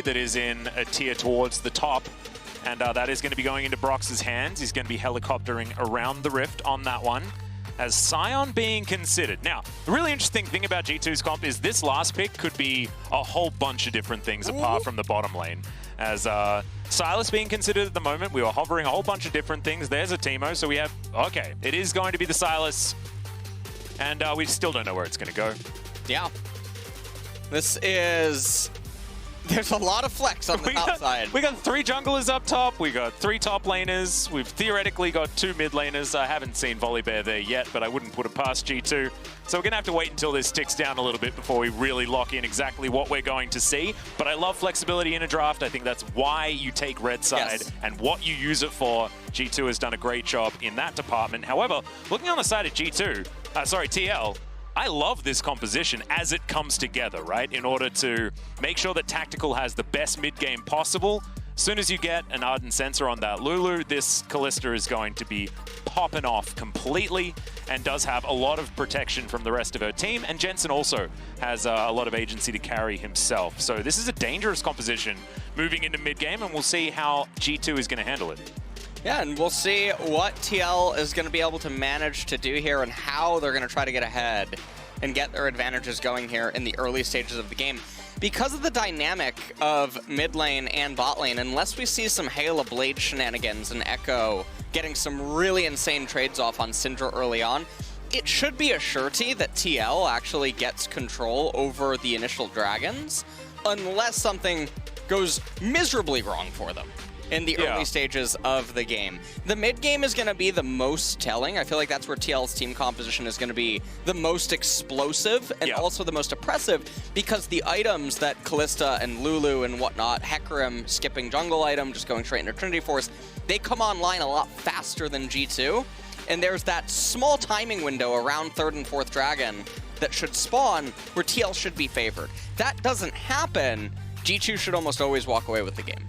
that is in a tier towards the top. And that is going to be going into Broxah's hands. He's going to be helicoptering around the rift on that one, as Sion being considered. Now, the really interesting thing about G2's comp is this last pick could be a whole bunch of different things apart from the bottom lane. As Sylas being considered at the moment, we were hovering a whole bunch of different things. There's a Teemo, so we have, okay, it is going to be the Sylas, and we still don't know where it's going to go. Yeah. This is... There's a lot of flex on the top side. We got 3 junglers up top. We got 3 top laners. We've theoretically got 2 mid laners. I haven't seen Volibear there yet, but I wouldn't put it past G2. So we're going to have to wait until this ticks down a little bit before we really lock in exactly what we're going to see. But I love flexibility in a draft. I think that's why you take red side and what you use it for. G2 has done a great job in that department. However, looking on the side of TL, I love this composition as it comes together, right? In order to make sure that Tactical has the best mid-game possible. As soon as you get an Ardent Sensor on that Lulu, this Kalista is going to be popping off completely and does have a lot of protection from the rest of her team. And Jensen also has a lot of agency to carry himself. So this is a dangerous composition moving into mid-game, and we'll see how G2 is going to handle it. Yeah, and we'll see what TL is going to be able to manage to do here and how they're going to try to get ahead and get their advantages going here in the early stages of the game. Because of the dynamic of mid lane and bot lane, unless we see some Hail of Blade shenanigans and Ekko getting some really insane trades off on Syndra early on, it should be a surety that TL actually gets control over the initial dragons, unless something goes miserably wrong for them in the early stages of the game. The mid game is going to be the most telling. I feel like that's where TL's team composition is going to be the most explosive and also the most oppressive, because the items that Kalista and Lulu and whatnot, Hecarim skipping jungle item, just going straight into Trinity Force, they come online a lot faster than G2. And there's that small timing window around 3rd and 4th dragon that should spawn where TL should be favored. That doesn't happen, G2 should almost always walk away with the game.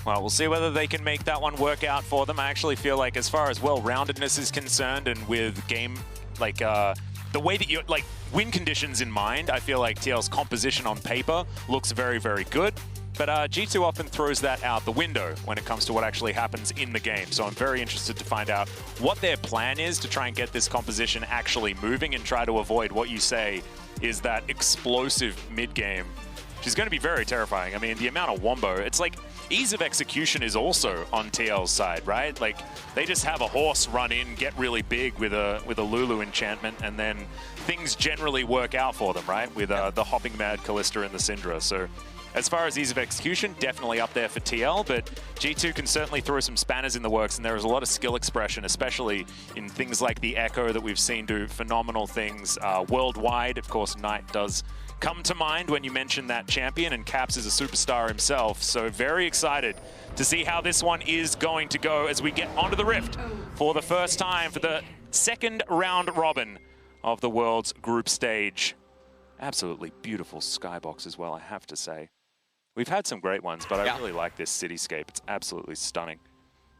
Well, we'll see whether they can make that one work out for them. I actually feel like, as far as well-roundedness is concerned, and with game, like, the way that you, like, win conditions in mind, I feel like TL's composition on paper looks very, very good. But G2 often throws that out the window when it comes to what actually happens in the game. So I'm very interested to find out what their plan is to try and get this composition actually moving and try to avoid what you say is that explosive mid-game, which is going to be very terrifying. I mean, the amount of wombo, it's like, ease of execution is also on TL's side, right? Like, they just have a horse run in, get really big with a Lulu enchantment, and then things generally work out for them, right? With the hopping mad Kalista and the Syndra. So as far as ease of execution, definitely up there for TL, but G2 can certainly throw some spanners in the works, and there is a lot of skill expression, especially in things like the Ekko that we've seen do phenomenal things worldwide. Of course, Knight does come to mind when you mention that champion, and Caps is a superstar himself. So very excited to see how this one is going to go as we get onto the Rift for the first time for the 2nd round robin of the World's group stage. Absolutely beautiful skybox as well, I have to say. We've had some great ones, but I really like this cityscape. It's absolutely stunning.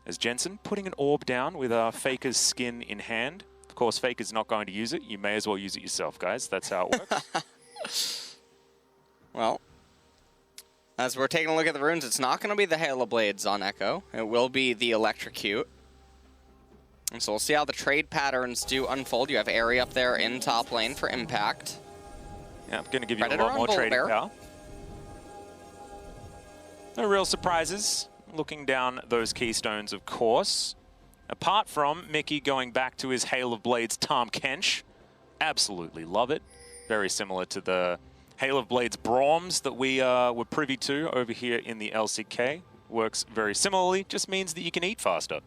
As Jensen putting an orb down with Faker's skin in hand. Of course, Faker's not going to use it. You may as well use it yourself, guys. That's how it works. Well, as we're taking a look at the runes, it's not going to be the Hail of Blades on Ekko. It will be the Electrocute. And so we'll see how the trade patterns do unfold. You have Airy up there in top lane for impact. Yeah, I'm going to give you a lot more trading power. No real surprises. Looking down those keystones, of course. Apart from Mickey going back to his Hail of Blades Tahm Kench. Absolutely love it. Very similar to the Hail of Blades Brahms that we were privy to over here in the LCK. Works very similarly, just means that you can eat faster.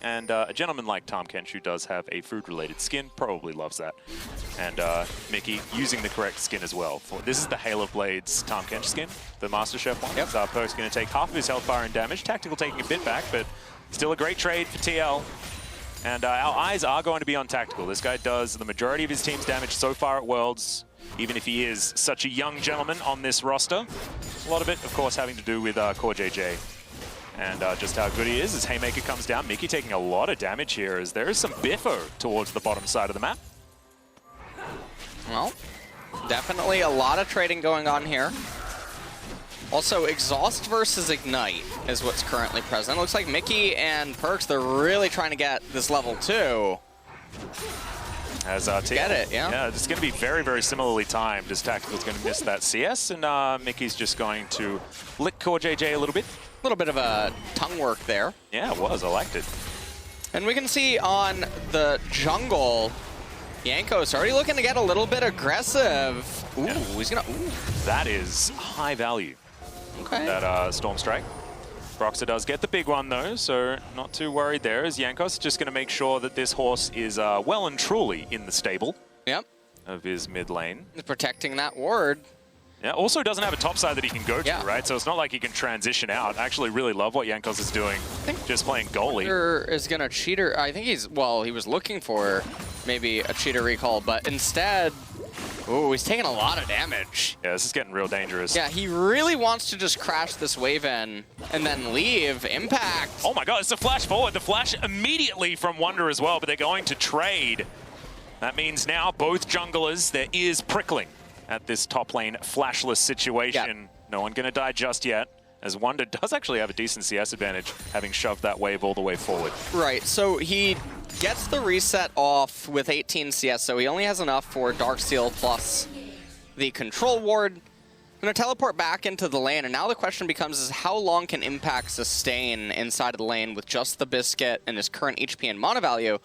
And a gentleman like Tahm Kench, who does have a food-related skin, probably loves that. And Mickey using the correct skin as well. This is the Hail of Blades Tahm Kench skin, the MasterChef one. So PerkZ going to take half of his health bar and damage. Tactical taking a bit back, but still a great trade for TL. And our eyes are going to be on Tactical. This guy does the majority of his team's damage so far at Worlds, even if he is such a young gentleman on this roster. A lot of it, of course, having to do with CoreJJ. And just how good he is as Haymaker comes down. Mickey taking a lot of damage here as there is some biffo towards the bottom side of the map. Well, definitely a lot of trading going on here. Also, Exhaust versus Ignite is what's currently present. Looks like Mickey and PerkZ, they're really trying to get this level 2. As Get it, yeah. Yeah, it's going to be very, very similarly timed as Tactical's going to miss that CS, and Mickey's just going to lick CoreJJ a little bit. A little bit of a tongue work there. Yeah, it was. I liked it. And we can see on the jungle, Jankos already looking to get a little bit aggressive. Ooh, yeah. He's gonna, ooh. That is high value. Okay. That Storm Strike. Broxah does get the big one though, so not too worried there, as Jankos just going to make sure that this horse is well and truly in the stable of his mid lane. He's protecting that ward. Yeah, also doesn't have a top side that he can go to, right? So it's not like he can transition out. I actually really love what Jankos is doing, just playing goalie. Wunder is going to cheater. I think he's, well, he was looking for maybe a cheater recall, but instead, ooh, he's taking a lot of damage. Yeah, this is getting real dangerous. Yeah, he really wants to just crash this wave in and then leave. Impact. Oh my god, it's a flash forward. The flash immediately from Wunder as well, but they're going to trade. That means now both junglers, their ears prickling at this top lane flashless situation. Yep. No one going to die just yet, as Wunder does actually have a decent CS advantage, having shoved that wave all the way forward. Right, so he gets the reset off with 18 CS, so he only has enough for Darksteel plus the control ward. Gonna teleport back into the lane, and now the question becomes is how long can Impact sustain inside of the lane with just the Biscuit and his current HP and mana value?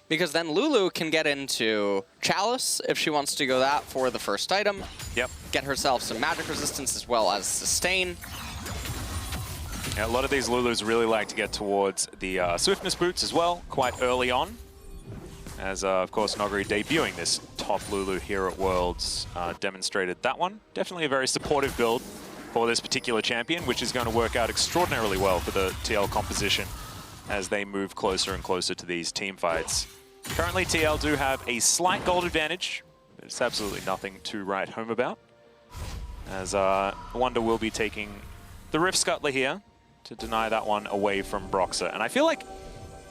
Because then Lulu can get into Chalice if she wants to go that for the first item. Yep. Get herself some magic resistance as well as sustain. Yeah, a lot of these Lulus really like to get towards the swiftness boots as well, quite early on. As, of course, Noguri debuting this top Lulu here at Worlds demonstrated that one. Definitely a very supportive build for this particular champion, which is going to work out extraordinarily well for the TL composition as they move closer and closer to these team fights. Currently, TL do have a slight gold advantage, but it's absolutely nothing to write home about. As Wunder will be taking the Rift Scuttler here to deny that one away from Broxah. And I feel like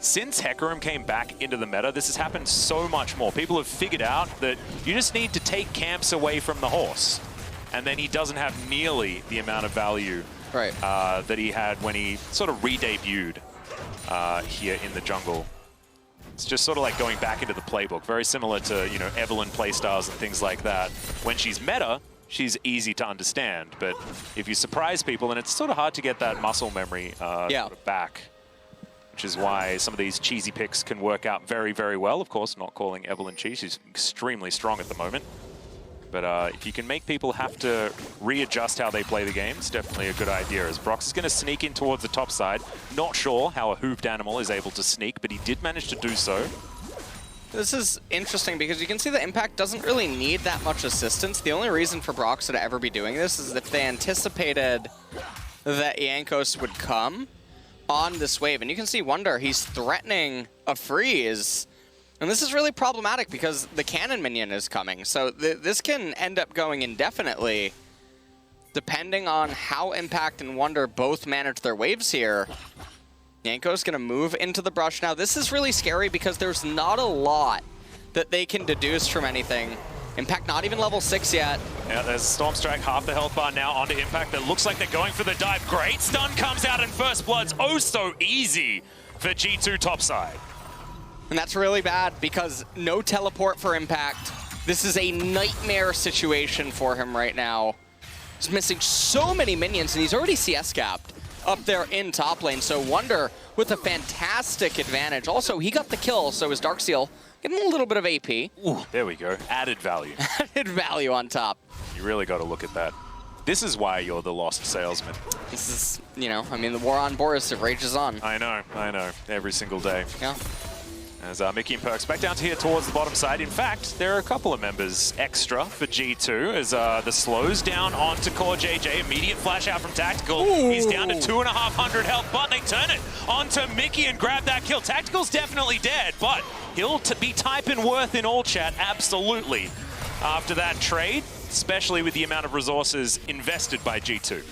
since Hecarim came back into the meta, this has happened so much more. People have figured out that you just need to take camps away from the horse, and then he doesn't have nearly the amount of value that he had when he sort of re-debuted here in the jungle. It's just sort of like going back into the playbook, very similar to, you know, Evelynn playstyles and things like that. When she's meta, she's easy to understand, but if you surprise people, then it's sort of hard to get that muscle memory sort of back, which is why some of these cheesy picks can work out very, very well. Of course, not calling Evelynn cheese, she's extremely strong at the moment. But if you can make people have to readjust how they play the game, it's definitely a good idea. As Brox is going to sneak in towards the top side. Not sure how a hooved animal is able to sneak, but he did manage to do so. This is interesting because you can see the Impact doesn't really need that much assistance. The only reason for Broxah to ever be doing this is if they anticipated that Jankos would come on this wave. And you can see Wunder, he's threatening a freeze. And this is really problematic because the cannon minion is coming. So this can end up going indefinitely depending on how Impact and Wunder both manage their waves here. Jankos going to move into the brush now. This is really scary because there's not a lot that they can deduce from anything. Impact not even level 6 yet. Yeah, there's Storm Strike, half the health bar now onto Impact. That looks like they're going for the dive. Great stun comes out and First Blood's oh so easy for G2 topside. And that's really bad because no teleport for Impact. This is a nightmare situation for him right now. He's missing so many minions and he's already CS capped up there in top lane. So Wunder with a fantastic advantage. Also, he got the kill, so his Darksteel getting a little bit of AP. Ooh, there we go. Added value. Added value on top. You really got to look at that. This is why you're the lost salesman. This is, you know, I mean, the war on Boris, it rages on. I know. Every single day. Yeah. As Mickey and PerkZ back down to here towards the bottom side. In fact, there are a couple of members extra for G2 as the slows down onto CoreJJ. Immediate flash out from Tactical. Ooh. He's down to 2,500 health, but they turn it onto Mickey and grab that kill. Tactical's definitely dead, but he'll be typing worth in all chat, absolutely, after that trade, especially with the amount of resources invested by G2.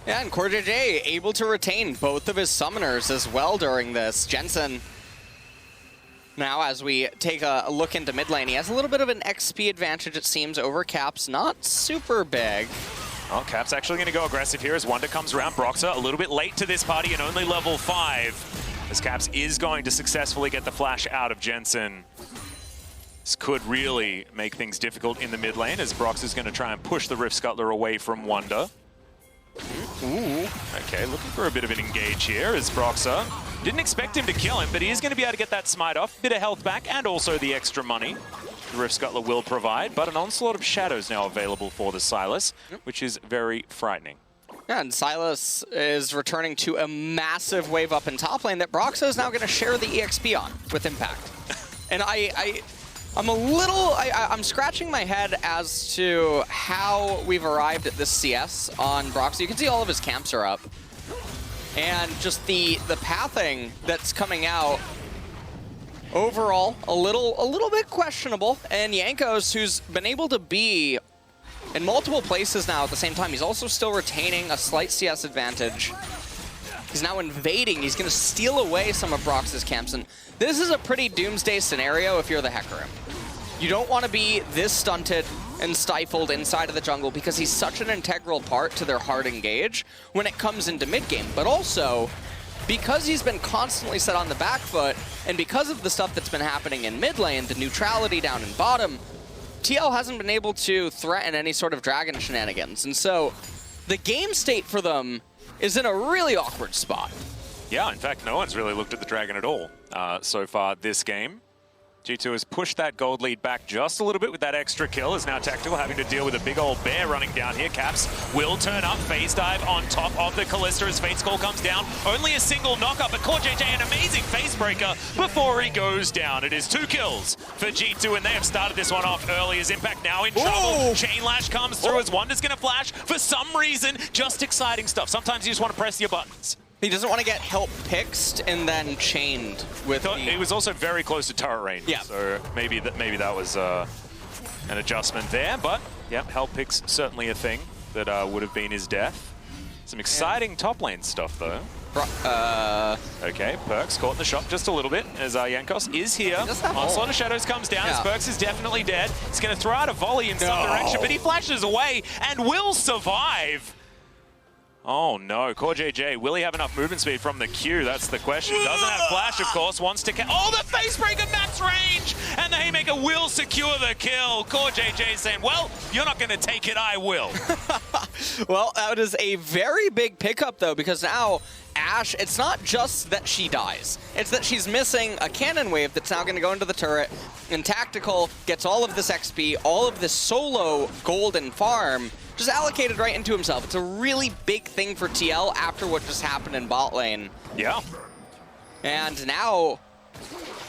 Yeah, and CoreJJ able to retain both of his summoners as well during this. Jensen, now, as we take a look into mid lane, he has a little bit of an XP advantage, it seems, over Caps. Not super big. Well, Cap's actually going to go aggressive here as Wunder comes around. Broxah a little bit late to this party and only level 5. As Caps is going to successfully get the flash out of Jensen. This could really make things difficult in the mid lane as Broxah is going to try and push the Rift Scuttler away from Wunder. Ooh. Okay, looking for a bit of an engage here as Broxah. Didn't expect him to kill him, but he is going to be able to get that smite off. Bit of health back and also the extra money the Rift Scuttler will provide, but an onslaught of shadows now available for the Sylas, which is very frightening. Yeah, and Sylas is returning to a massive wave up in top lane that Broxah is now going to share the EXP on with Impact. And I'm scratching my head as to how we've arrived at this CS on Broxah. You can see all of his camps are up. And just the pathing that's coming out, overall, a little bit questionable. And Jankos, who's been able to be in multiple places now at the same time, he's also still retaining a slight CS advantage. He's now invading. He's going to steal away some of Broxah's camps. And this is a pretty doomsday scenario if you're the Hecarim. You don't want to be this stunted and stifled inside of the jungle because he's such an integral part to their hard engage when it comes into mid-game. But also, because he's been constantly set on the back foot, and because of the stuff that's been happening in mid lane, the neutrality down in bottom, TL hasn't been able to threaten any sort of dragon shenanigans. And so, the game state for them is in a really awkward spot. Yeah, in fact, no one's really looked at the dragon at all so far this game. G2 has pushed that gold lead back just a little bit with that extra kill. Is now Tactical having to deal with a big old bear running down here. Caps will turn up. Phase dive on top of the Kalista as Fate's Call comes down. Only a single knockup, but CoreJJ an amazing face breaker before he goes down. It is 2 kills for G2, and they have started this one off early as Impact now in trouble. Chain Lash comes through as Wunder's going to flash. For some reason, just exciting stuff. Sometimes you just want to press your buttons. He doesn't want to get help pixed and then chained with It was also very close to turret range, yeah. So maybe that was an adjustment there. But yeah, help picks certainly a thing that would have been his death. Some exciting top lane stuff though. Okay, PerkZ caught in the shot just a little bit as Jankos is here. Onslaught of Shadows comes down as PerkZ is definitely dead. He's going to throw out a volley in some direction, but he flashes away and will survive. Oh no, CoreJJ, will he have enough movement speed from the Q? That's the question. Doesn't have flash, of course, wants to oh, the facebreaker max range! And the Haymaker will secure the kill. CoreJJ saying, well, you're not gonna take it, I will. Well, that is a very big pickup though, because now Ashe, it's not just that she dies. It's that she's missing a cannon wave that's now gonna go into the turret, and Tactical gets all of this XP, all of this solo golden farm, just allocated right into himself. It's a really big thing for TL after what just happened in bot lane. Yeah. And now,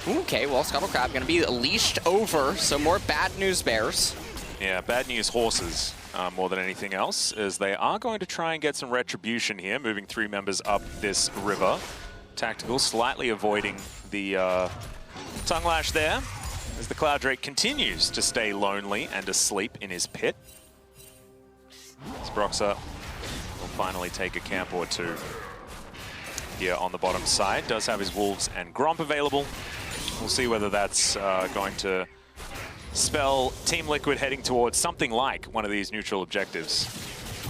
okay, well, Scuttlecrab gonna be leashed over, so more bad news bears. Yeah, bad news horses more than anything else, as they are going to try and get some retribution here, moving 3 members up this river. Tactical slightly avoiding the tongue lash there, as the Cloud Drake continues to stay lonely and asleep in his pit. Broxah will finally take a camp or 2 here on the bottom side. Does have his Wolves and Gromp available. We'll see whether that's going to spell Team Liquid heading towards something like one of these neutral objectives.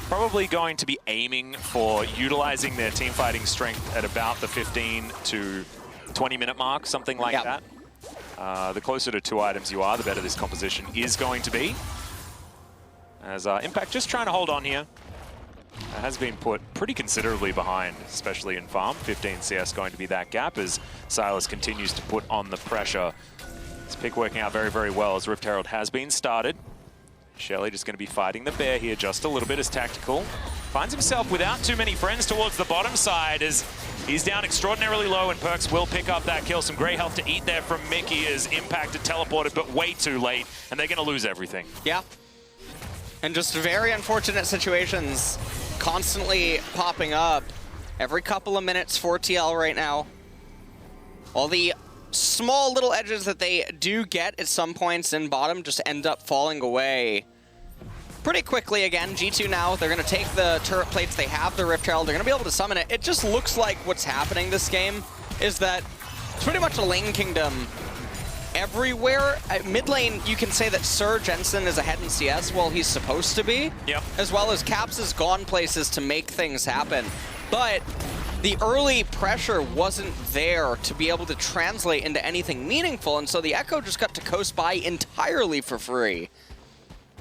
Probably going to be aiming for utilizing their team fighting strength at about the 15 to 20 minute mark, something like that. The closer to 2 items you are, the better this composition is going to be. As Impact just trying to hold on here. Has been put pretty considerably behind, especially in farm. 15 CS going to be that gap as Sylas continues to put on the pressure. This pick working out very, very well as Rift Herald has been started. Shelly just going to be fighting the bear here just a little bit as Tactical finds himself without too many friends towards the bottom side as he's down extraordinarily low, and PerkZ will pick up that kill. Some great health to eat there from Mickey as Impacted teleported, but way too late, and they're going to lose everything. Yeah. And just very unfortunate situations constantly popping up every couple of minutes for TL right now. All the small little edges that they do get at some points in bottom just end up falling away pretty quickly again. G2 now, they're going to take the turret plates. They have the Rift Herald. They're going to be able to summon it. It just looks like what's happening this game is that it's pretty much a lane kingdom everywhere. Mid lane, you can say that Sir Jensen is ahead in CS. Well, he's supposed to be. Yep. As well as Caps has gone places to make things happen. But the early pressure wasn't there to be able to translate into anything meaningful, and so the Ekko just got to coast by entirely for free.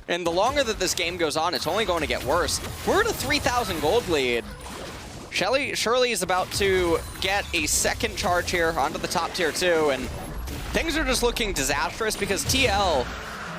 And the longer that this game goes on, it's only going to get worse. We're at a 3,000 gold lead. Shirley is about to get a second charge here onto the top tier 2, and things are just looking disastrous because TL,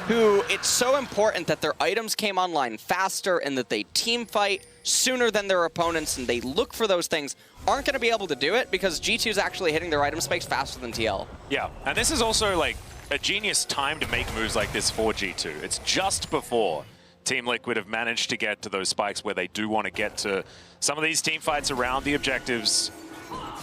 who it's so important that their items came online faster and that they team fight sooner than their opponents and they look for those things, aren't going to be able to do it because G2 is actually hitting their item spikes faster than TL. Yeah, and this is also like a genius time to make moves like this for G2. It's just before Team Liquid have managed to get to those spikes where they do want to get to some of these team fights around the objectives,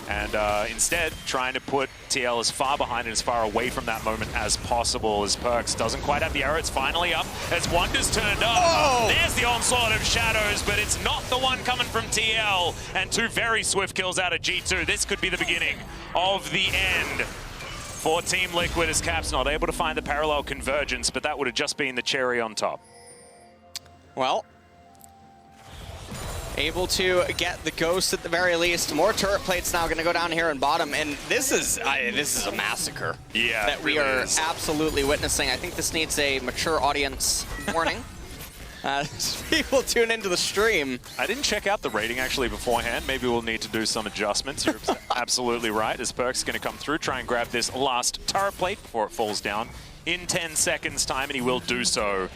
and instead trying to put TL as far behind and as far away from that moment as possible, as PerkZ doesn't quite have the arrow. It's finally up as Wunder's turned up. Oh! There's the onslaught of shadows, but it's not the one coming from TL, and 2 very swift kills out of G2. This could be the beginning of the end for Team Liquid, as Caps not able to find the parallel convergence, but that would have just been the cherry on top. Well, able to get the ghost at the very least. More turret plates now going to go down here in bottom, and this is a massacre. Yeah, that we are absolutely witnessing. I think this needs a mature audience warning. People tune into the stream. I didn't check out the rating actually beforehand. Maybe we'll need to do some adjustments. You're absolutely right, as PerkZ going to come through, try and grab this last turret plate before it falls down in 10 seconds time, and he will do so.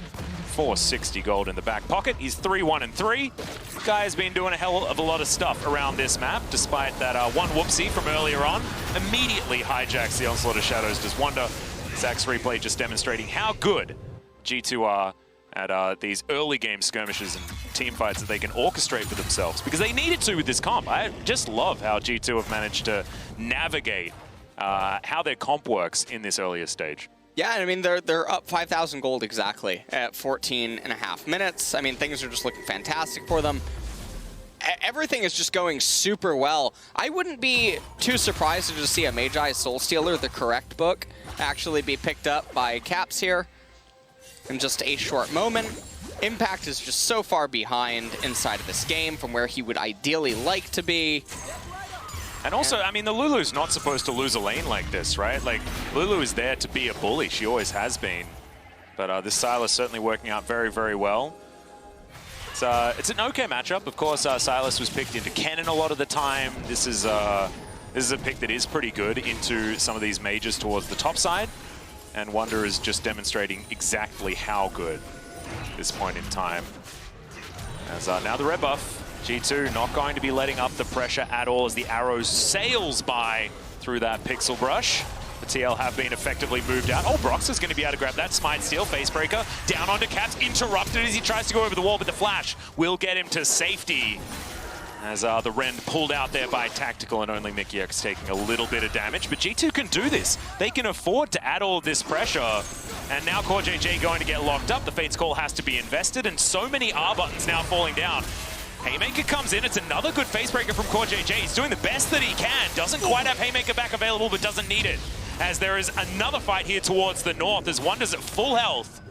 460 gold in the back pocket. He's 3-1-3. Guy has been doing a hell of a lot of stuff around this map, despite that one whoopsie from earlier on. Immediately hijacks the onslaught of shadows. Does Wunder. Zach's replay just demonstrating how good G2 are at these early game skirmishes and team fights that they can orchestrate for themselves, because they needed to with this comp. I just love how G2 have managed to navigate how their comp works in this earlier stage. Yeah, I mean, they're up 5,000 gold exactly at 14.5 minutes. I mean, things are just looking fantastic for them. Everything is just going super well. I wouldn't be too surprised to just see a Magi Soulstealer, the correct book, actually be picked up by Caps here in just a short moment. Impact is just so far behind inside of this game from where he would ideally like to be. And also, I mean, the Lulu's not supposed to lose a lane like this, right? Like, Lulu is there to be a bully. She always has been. But this Sylas certainly working out very, very well. It's an okay matchup. Of course, Sylas was picked into Kennen a lot of the time. This is a pick that is pretty good into some of these mages towards the top side. And Wunder is just demonstrating exactly how good at this point in time. As now the red buff. G2 not going to be letting up the pressure at all as the arrow sails by through that pixel brush. The TL have been effectively moved out. Oh, Broxah's going to be able to grab that Smite Steel Facebreaker. Down onto Caps, interrupted as he tries to go over the wall, but the flash will get him to safety. As the Rend pulled out there by Tactical, and only Mykix taking a little bit of damage. But G2 can do this. They can afford to add all this pressure. And now CoreJJ going to get locked up. The Fate's Call has to be invested, and so many R buttons now falling down. Haymaker comes in. It's another good facebreaker from CoreJJ. He's doing the best that he can. Doesn't quite have Haymaker back available, but doesn't need it. As there is another fight here towards the north, as Wunder's at full health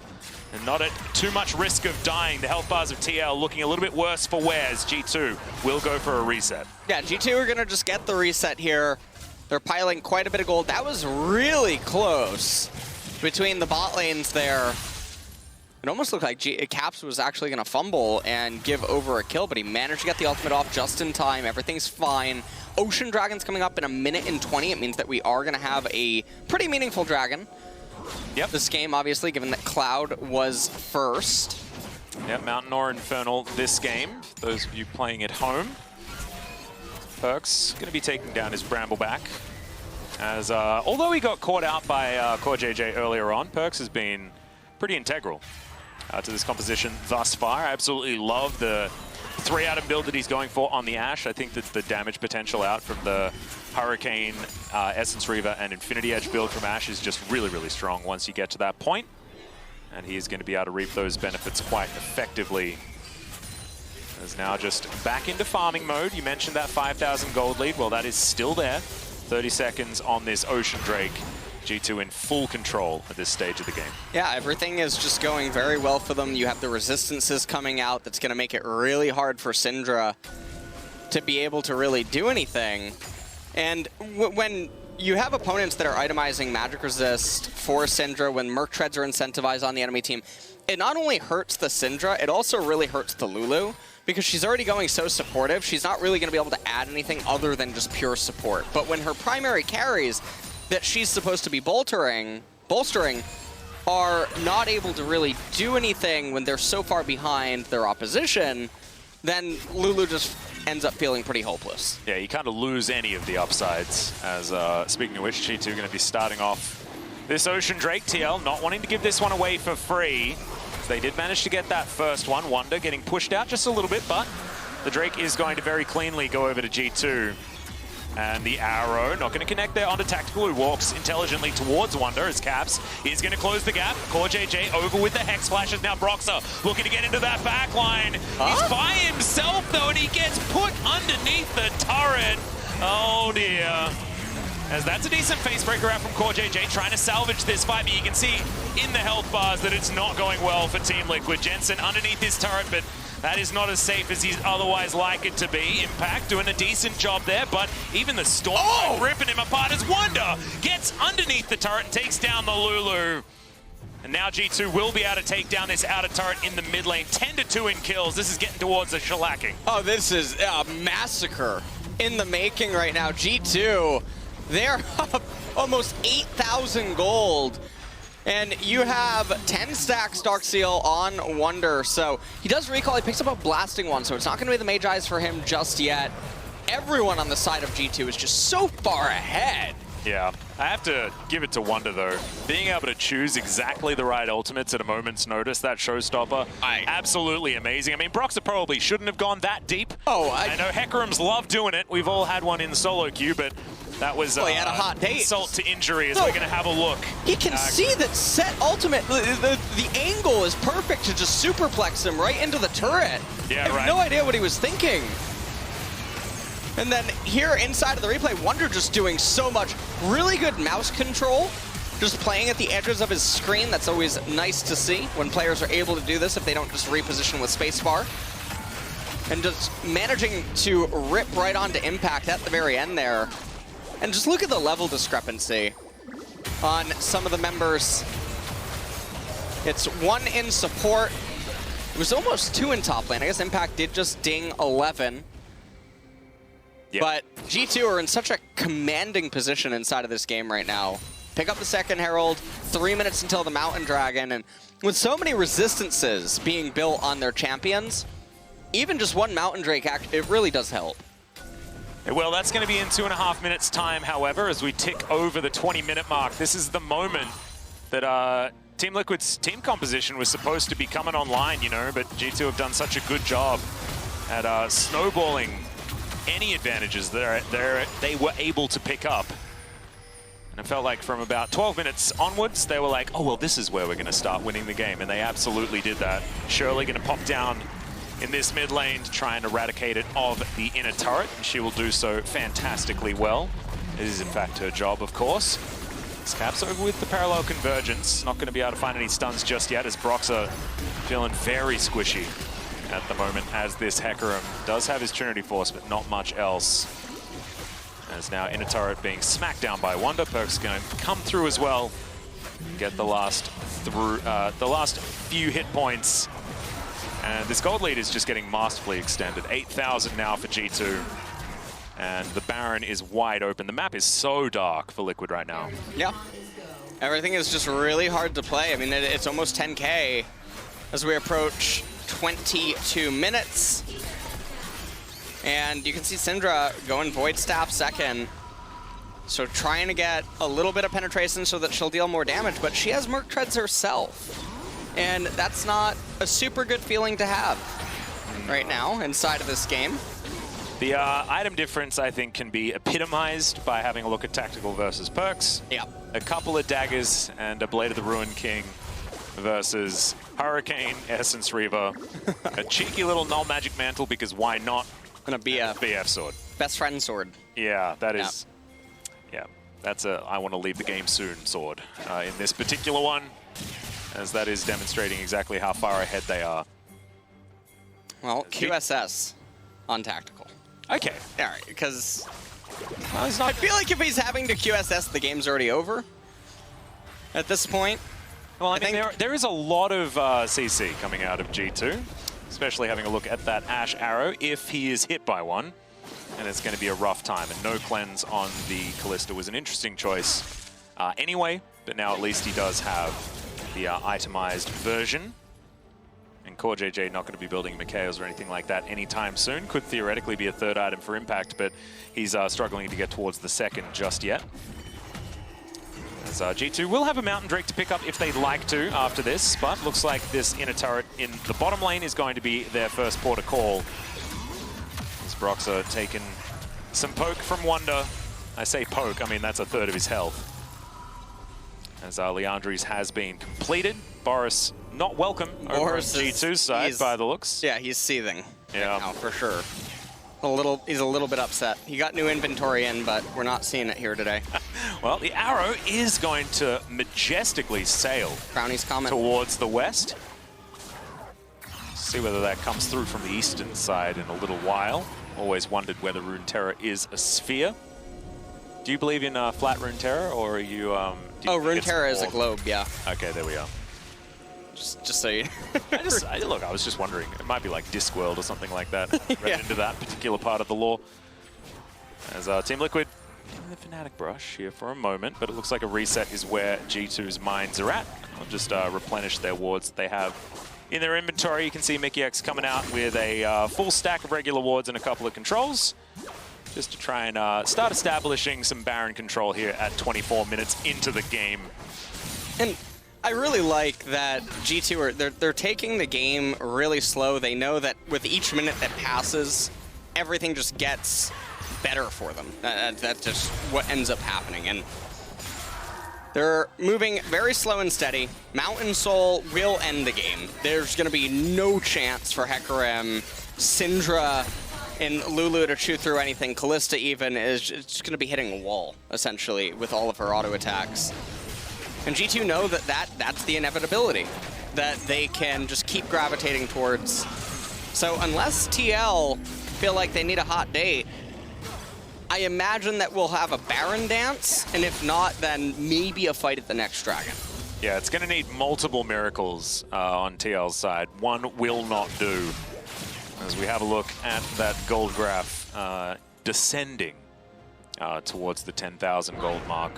and not at too much risk of dying. The health bars of TL looking a little bit worse for wear, as G2 will go for a reset. Yeah, G2 are going to just get the reset here. They're piling quite a bit of gold. That was really close between the bot lanes there. It almost looked like Caps was actually going to fumble and give over a kill, but he managed to get the ultimate off just in time. Everything's fine. Ocean Dragon's coming up in 1:20. It means that we are going to have a pretty meaningful dragon. Yep. This game, obviously, given that Cloud was first. Yep, Mountain or Infernal this game. Those of you playing at home. PerkZ going to be taking down his Brambleback. As although he got caught out by CoreJJ earlier on, PerkZ has been pretty integral to this composition thus far. I absolutely love the 3-item build that he's going for on the Ashe. I think that the damage potential out from the Hurricane, Essence Reaver, and Infinity Edge build from Ashe is just really, really strong once you get to that point. And he is going to be able to reap those benefits quite effectively. Is now just back into farming mode. You mentioned that 5,000 gold lead. Well, that is still there. 30 seconds on this Ocean Drake. G2 in full control at this stage of the game. Yeah, everything is just going very well for them. You have the resistances coming out that's going to make it really hard for Syndra to be able to really do anything. And when you have opponents that are itemizing magic resist for Syndra, when Merc Treads are incentivized on the enemy team, it not only hurts the Syndra, it also really hurts the Lulu, because she's already going so supportive, she's not really going to be able to add anything other than just pure support. But when her primary carries that she's supposed to be bolstering are not able to really do anything when they're so far behind their opposition, then Lulu just ends up feeling pretty hopeless. Yeah, you kind of lose any of the upsides. As speaking of which, G2 going to be starting off this Ocean Drake. TL not wanting to give this one away for free. They did manage to get that first one. Wunder getting pushed out just a little bit, but the Drake is going to very cleanly go over to G2. And the arrow not going to connect there onto Tactical, who walks intelligently towards Wunder as Caps is going to close the gap. CoreJJ over with the Hex Flashes. Now Broxah looking to get into that back line. He's by himself though, and he gets put underneath the turret. Oh dear. As that's a decent facebreaker out from CoreJJ, trying to salvage this fight, but you can see in the health bars that it's not going well for Team Liquid. Jensen underneath his turret, but that is not as safe as he's otherwise like it to be. Impact doing a decent job there, but even the Storm ripping him apart as Wunder gets underneath the turret and takes down the Lulu. And now G2 will be able to take down this outer turret in the mid lane. 10-2 in kills. This is getting towards a shellacking. Oh, this is a massacre in the making right now. G2, they're up almost 8,000 gold. And you have 10 stacks Darkseal on Wunder, so he does recall, he picks up a blasting one, so it's not going to be the Mage Eyes for him just yet. Everyone on the side of G2 is just so far ahead. Yeah, I have to give it to Wunder though. Being able to choose exactly the right ultimates at a moment's notice, that showstopper, absolutely amazing. I mean, Broxah probably shouldn't have gone that deep. Oh, I know Hecarim's love doing it. We've all had one in the solo queue, but that was he had a hot date. Insult to injury as we're going to have a look. He can see that Sett ultimate, the angle is perfect to just superplex him right into the turret. Yeah, I have no idea what he was thinking. And then here inside of the replay, Wunder just doing so much really good mouse control, just playing at the edges of his screen. That's always nice to see when players are able to do this if they don't just reposition with spacebar. And just managing to rip right onto impact at the very end there. And just look at the level discrepancy on some of the members. It's 1 in support. It was almost 2 in top lane. I guess Impact did just ding 11. Yep. But G2 are in such a commanding position inside of this game right now. Pick up the second Herald, 3 minutes until the Mountain Dragon, and with so many resistances being built on their champions, even just one Mountain Drake, it really does help. Well, that's going to be in 2.5 minutes time, however, as we tick over the 20-minute mark. This is the moment that Team Liquid's team composition was supposed to be coming online, you know, but G2 have done such a good job at snowballing any advantages that they were able to pick up. And it felt like from about 12 minutes onwards, they were like, oh, well, this is where we're going to start winning the game. And they absolutely did that. Shirley going to pop down in this mid lane to try and eradicate it of the inner turret. And she will do so fantastically well. It is, in fact, her job, of course. Caps over with the parallel convergence. Not going to be able to find any stuns just yet, as Broxah feeling very squishy at the moment, as this Hecarim does have his Trinity Force, but not much else. As now inner turret being smacked down by Wunder. PerkZ going to come through as well. Get the last few hit points. And this gold lead is just getting masterfully extended. 8,000 now for G2. And the Baron is wide open. The map is so dark for Liquid right now. Yeah. Everything is just really hard to play. I mean, it's almost 10K as we approach 22 minutes. And you can see Syndra going Void Staff second. So trying to get a little bit of penetration so that she'll deal more damage, but she has Merc Treads herself. And that's not a super good feeling to have right now inside of this game. The item difference, I think, can be epitomized by having a look at Tactical versus PerkZ. Yeah. A couple of daggers and a Blade of the Ruined King versus Hurricane, Essence Reaver, a cheeky little Null Magic Mantle, because why not? And a BF. BF sword. Best friend sword. Yeah, that is... Yeah. that's a I want to leave the game soon sword in this particular one, as that is demonstrating exactly how far ahead they are. Well, QSS on tactical. Okay. All right, because I feel like if he's having to QSS, the game's already over at this point. Well, I mean, there is a lot of CC coming out of G2, especially having a look at that Ashe arrow if he is hit by one. And it's going to be a rough time. And no cleanse on the Kalista was an interesting choice anyway, but now at least he does have the itemized version. And CoreJJ not going to be building Mykix or anything like that anytime soon. Could theoretically be a third item for impact, but he's struggling to get towards the second just yet. As G2 will have a Mountain Drake to pick up if they'd like to after this, but looks like this inner turret in the bottom lane is going to be their first port of call. As Broxah taken some poke from Wunder. I say poke, I mean that's a third of his health. As Leandri's has been completed. Boris not welcome over on G2's side by the looks. Yeah, he's seething. Yeah, right now, for sure. He's a little bit upset. He got new inventory in, but we're not seeing it here today. Well, the arrow is going to majestically sail Brownie's comment towards the west. See whether that comes through from the eastern side in a little while. Always wondered whether Runeterra is a sphere. Do you believe in flat Runeterra, or are you? Oh, Runeterra is a globe. Yeah. Okay, there we are. Just so you. Look, I was just wondering. It might be like Discworld or something like that. Read into that particular part of the lore. As Team Liquid in the Fnatic brush here for a moment, but it looks like a reset is where G2's minds are at. I'll just replenish their wards that they have in their inventory. You can see Mykix coming out with a full stack of regular wards and a couple of controls, just to try and start establishing some Baron control here at 24 minutes into the game. And I really like that G2 they're taking the game really slow. They know that with each minute that passes, everything just gets better for them. That's just what ends up happening. And they're moving very slow and steady. Mountain Soul will end the game. There's going to be no chance for Hecarim, Syndra, and Lulu to chew through anything. Kalista even is just going to be hitting a wall, essentially, with all of her auto attacks. And G2 know that that's the inevitability, that they can just keep gravitating towards. So unless TL feel like they need a hot date, I imagine that we'll have a Baron dance, and if not, then maybe a fight at the next Dragon. Yeah, it's going to need multiple miracles on TL's side. One will not do. As we have a look at that gold graph descending towards the 10,000 gold mark,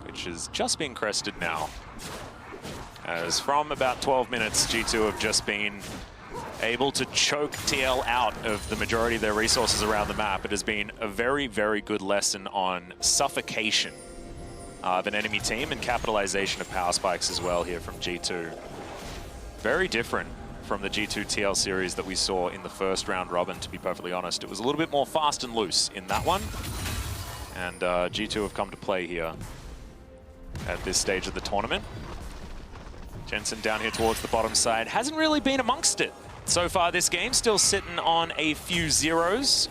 which is just being crested now. As from about 12 minutes, G2 have just been able to choke TL out of the majority of their resources around the map. It has been a very, very good lesson on suffocation of an enemy team and capitalization of power spikes as well here from G2. Very different from the G2 TL series that we saw in the first round robin, to be perfectly honest. It was a little bit more fast and loose in that one. And G2 have come to play here at this stage of the tournament. Jensen down here towards the bottom side hasn't really been amongst it so far this game, still sitting on a few zeros.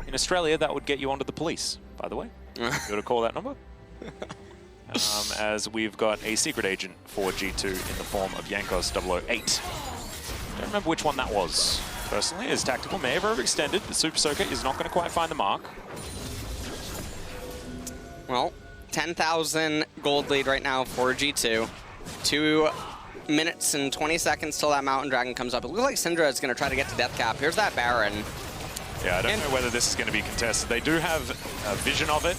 In Australia, that would get you onto the police, by the way. You got to call that number. As we've got a secret agent for G2 in the form of Jankos 008. Don't remember which one that was. Personally, as tactical may have overextended. The Super Soaker is not going to quite find the mark. Well, 10,000 gold lead right now for G2. 2 minutes and 20 seconds till that Mountain Dragon comes up. It looks like Syndra is going to try to get to death cap. Here's that Baron. Yeah, I don't know whether this is going to be contested. They do have a vision of it.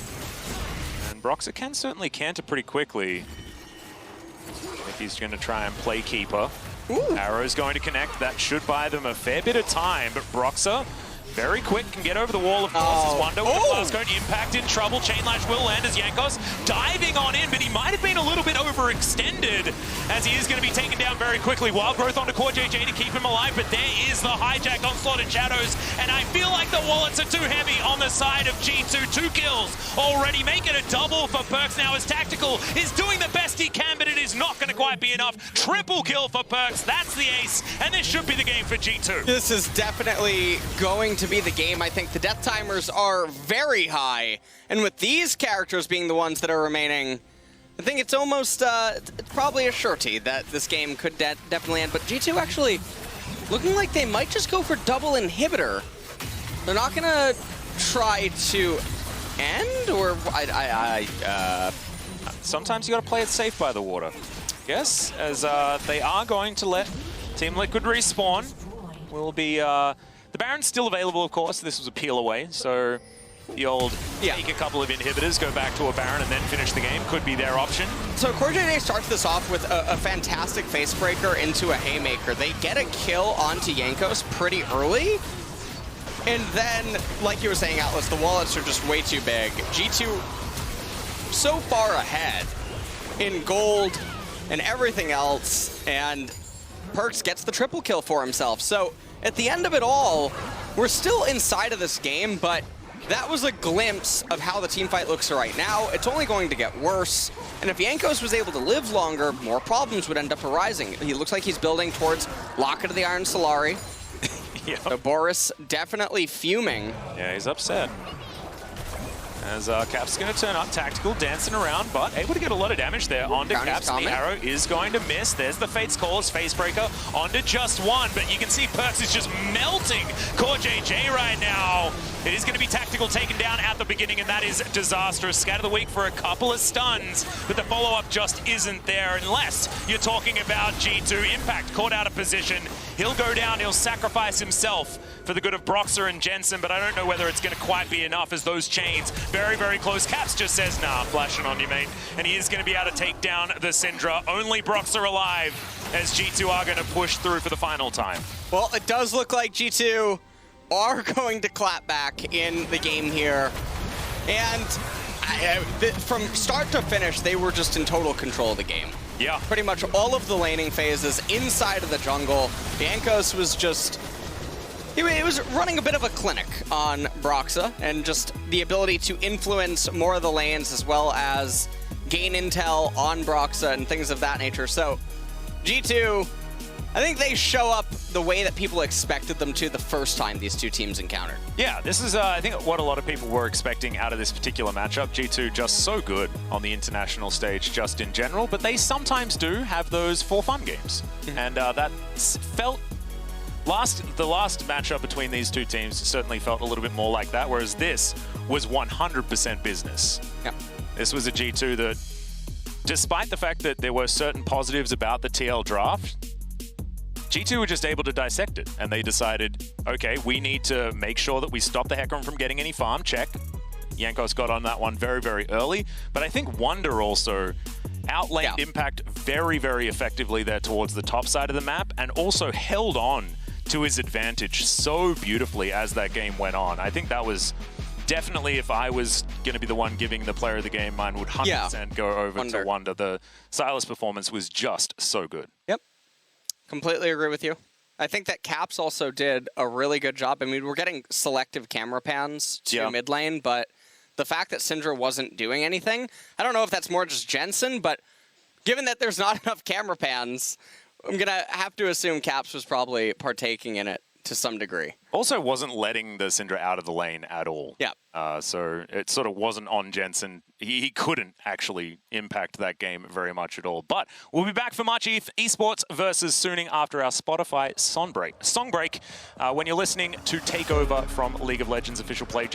And Broxah can certainly canter pretty quickly. I think he's going to try and play keeper. Ooh. Arrow's going to connect. That should buy them a fair bit of time, but Broxah very quick, can get over the wall, of course, as Wunder with the blast cone. Impact in trouble. Chain Lash will land as Jankos diving on in, but he might have been a little bit overextended as he is going to be taken down very quickly. Wild Growth onto CoreJJ to keep him alive, but there is the hijack onslaught and shadows, and I feel like the wallets are too heavy on the side of G2. 2 kills already, make it a double for PerkZ now as Tactical is doing the best he can, but it is not going to quite be enough. Triple kill for PerkZ, that's the ace, and this should be the game for G2. This is definitely going to be the game. I think the death timers are very high. And with these characters being the ones that are remaining, I think it's almost, it's probably a surety that this game could definitely end. But G2 actually looking like they might just go for double inhibitor. They're not gonna try to end, or sometimes you gotta play it safe by the water. Yes, as they are going to let Team Liquid respawn. Will be, the Baron's still available, of course. This was a peel away, so the old take a couple of inhibitors, go back to a Baron, and then finish the game could be their option. So CoreJJ starts this off with a fantastic facebreaker into a haymaker. They get a kill onto Jankos pretty early. And then, like you were saying, Atlus, the wallets are just way too big. G2 so far ahead in gold and everything else, and PerkZ gets the triple kill for himself. So at the end of it all, we're still inside of this game, but that was a glimpse of how the teamfight looks right now. It's only going to get worse. And if Jankos was able to live longer, more problems would end up arising. He looks like he's building towards Locket of the Iron Solari. Yep. So Boris definitely fuming. Yeah, he's upset. As Cap's going to turn up, tactical, dancing around, but able to get a lot of damage there onto Caps. The arrow is going to miss. There's the Fate's Calls, Facebreaker onto just one, but you can see PerkZ is just melting CoreJJ right now. It is going to be tactical taken down at the beginning, and that is disastrous. Scatter the Weak for a couple of stuns, but the follow-up just isn't there unless you're talking about G2. Impact caught out of position. He'll go down, he'll sacrifice himself for the good of Broxah and Jensen, but I don't know whether it's going to quite be enough as those chains very, very close. Caps just says, nah, flashing on you, mate. And he is going to be able to take down the Syndra. Only Broxah alive as G2 are going to push through for the final time. Well, it does look like G2 are going to clap back in the game here. And from start to finish, they were just in total control of the game. Yeah. Pretty much all of the laning phases inside of the jungle. Jankos was just... He was running a bit of a clinic on Broxah, and just the ability to influence more of the lanes as well as gain intel on Broxah and things of that nature. So G2, I think they show up the way that people expected them to the first time these two teams encountered. Yeah, this is, I think, what a lot of people were expecting out of this particular matchup. G2 just so good on the international stage just in general, but they sometimes do have those for fun games. And that felt... The last matchup between these two teams certainly felt a little bit more like that, whereas this was 100% business. Yep. This was a G2 that, despite the fact that there were certain positives about the TL draft, G2 were just able to dissect it, and they decided, okay, we need to make sure that we stop the Hecarim from getting any farm. Check. Jankos got on that one very, very early, but I think Wunder also outlaned Impact very, very effectively there towards the top side of the map, and also held on to his advantage so beautifully as that game went on. I think that was definitely, if I was going to be the one giving the player of the game, mine would 100% go over to Wunder. The Sylas performance was just so good. Yep. Completely agree with you. I think that Caps also did a really good job. I mean, we're getting selective camera pans to mid lane, but the fact that Syndra wasn't doing anything, I don't know if that's more just Jensen, but given that there's not enough camera pans, I'm going to have to assume Caps was probably partaking in it to some degree. Also wasn't letting the Syndra out of the lane at all. Yeah. So it sort of wasn't on Jensen. He couldn't actually impact that game very much at all. But we'll be back for March eSports versus Sooning after our Spotify song break. When you're listening to Takeover from League of Legends official play